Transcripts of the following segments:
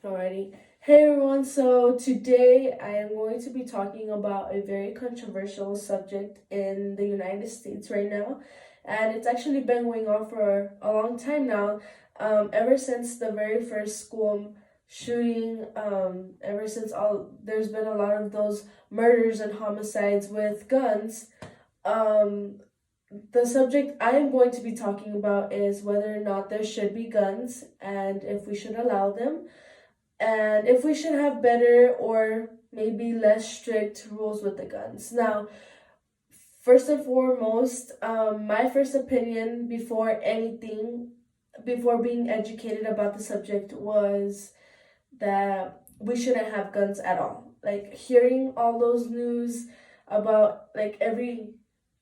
Alrighty. Hey everyone, so today I am going to be talking about a very controversial subject in the United States right now. And it's actually been going on for a long time now, ever since the very first school shooting, ever since there's been a lot of those murders and homicides with guns. Um, the subject I am going to be talking about is whether or not there should be guns and if we should allow them and if we should have better or maybe less strict rules with the guns. Now, first and foremost, my first opinion before being educated about the subject was that we shouldn't have guns at all. Like hearing all those news about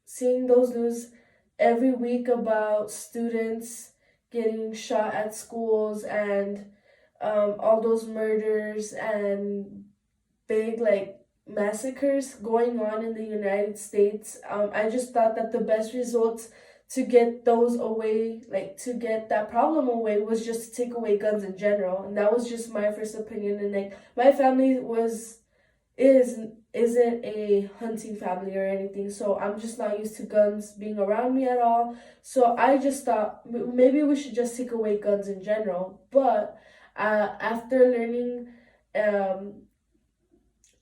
seeing those news every week about students getting shot at schools and all those murders and big massacres going on in the United States. I just thought that the best results to get those away, to get that problem away, was just to take away guns in general. And that was just my first opinion. And my family isn't a hunting family or anything, so I'm just not used to guns being around me at all. So I just thought maybe we should just take away guns in general. But after learning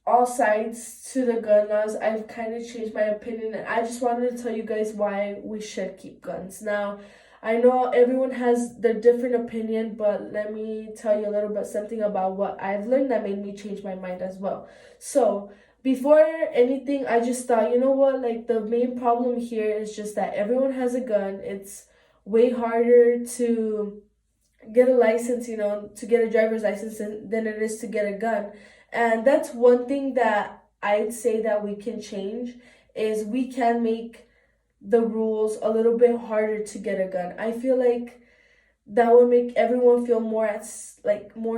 all sides to the gun laws, I've kind of changed my opinion, and I just wanted to tell you guys why we should keep guns. Now, I know everyone has their different opinion, but let me tell you a little bit something about what I've learned that made me change my mind as well. So, before anything, I just thought, you know what, the main problem here is just that everyone has a gun. It's way harder to get a license, to get a driver's license than it is to get a gun. And that's one thing that I'd say that we can change is we can make the rules a little bit harder to get a gun. I feel like that would make everyone feel more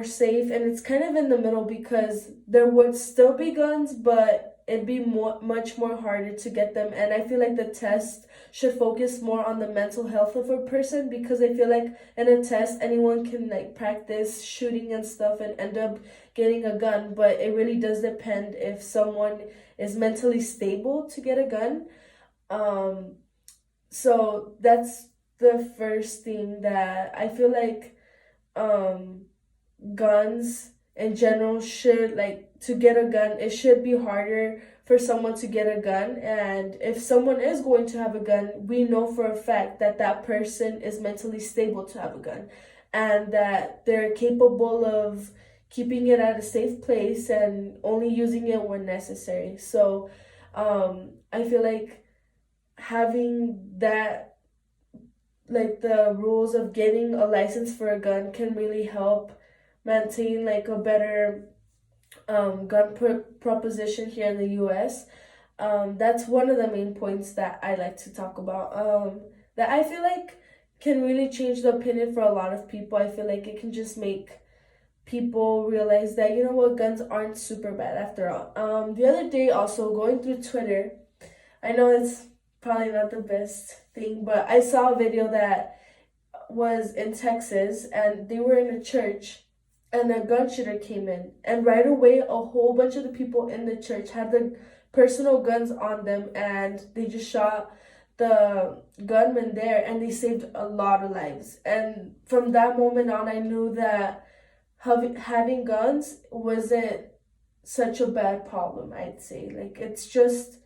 safe, and it's kind of in the middle because there would still be guns, but it'd be much more harder to get them. And I feel like the test should focus more on the mental health of a person, because I feel like in a test anyone can practice shooting and stuff and end up getting a gun, but it really does depend if someone is mentally stable to get a gun. So that's the first thing that I feel like guns in general should, to get a gun, it should be harder for someone to get a gun. And if someone is going to have a gun, we know for a fact that that person is mentally stable to have a gun and that they're capable of keeping it at a safe place and only using it when necessary. So I feel like having that, the rules of getting a license for a gun, can really help maintain a better gun proposition here in the U.S. That's one of the main points that I like to talk about, that I feel like can really change the opinion for a lot of people. I feel like it can just make people realize that, you know what, guns aren't super bad after all. The other day, also going through Twitter, I know it's probably not the best thing, but I saw a video that was in Texas, and they were in a church, and a gun shooter came in, and right away a whole bunch of the people in the church had the personal guns on them, and they just shot the gunman there, and they saved a lot of lives. And from that moment on, I knew that having guns wasn't such a bad problem, I'd say. It's just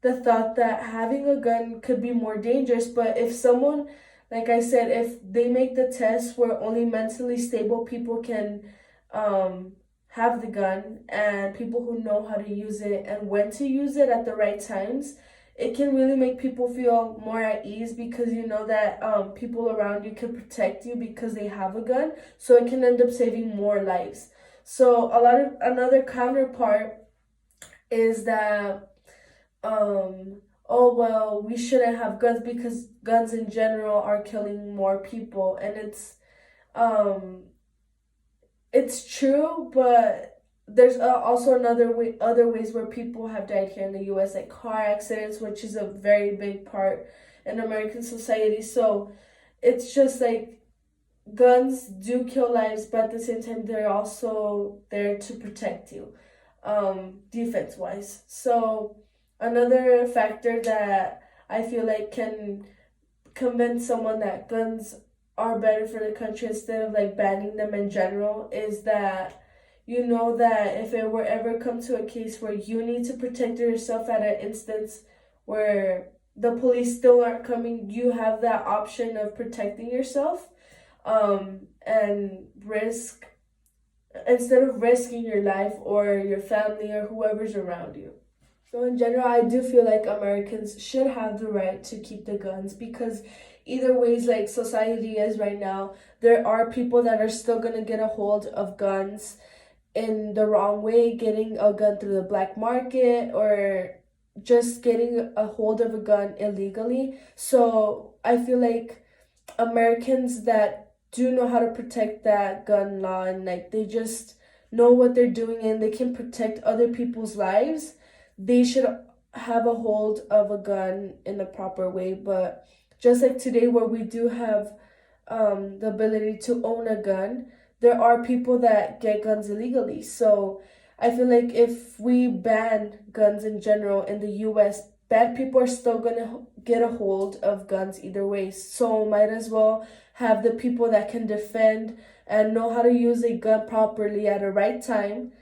the thought that having a gun could be more dangerous. But if someone, like I said, if they make the test where only mentally stable people can have the gun, and people who know how to use it and when to use it at the right times, it can really make people feel more at ease, because you know that people around you can protect you because they have a gun. So it can end up saving more lives. So another counterpart is that oh well, we shouldn't have guns because guns in general are killing more people. And it's true, but there's also other ways where people have died here in the U.S., like car accidents, which is a very big part in American society. So it's just guns do kill lives, but at the same time, they're also there to protect you, defense wise. So, another factor that I feel like can convince someone that guns are better for the country instead of like banning them in general is that you know that if it were ever come to a case where you need to protect yourself at an instance where the police still aren't coming, you have that option of protecting yourself, and risk instead of risking your life or your family or whoever's around you. So in general, I do feel like Americans should have the right to keep the guns because either ways like society is right now, there are people that are still gonna get a hold of guns in the wrong way, getting a gun through the black market or just getting a hold of a gun illegally. So I feel like Americans that do know how to protect that gun law and like they just know what they're doing and they can protect other people's lives, they should have a hold of a gun in the proper way. But just like today, where we do have the ability to own a gun, there are people that get guns illegally. So I feel like if we ban guns in general in the US, bad people are still gonna get a hold of guns either way. So might as well have the people that can defend and know how to use a gun properly at a right time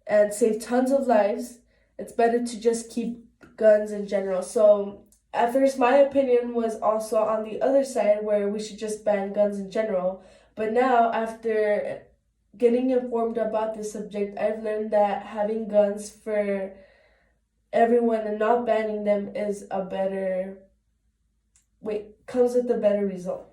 and save tons of lives. It's better to just keep guns in general. So at first my opinion was also on the other side where we should just ban guns in general. But now after getting informed about this subject, I've learned that having guns for everyone and not banning them is a better comes with a better result.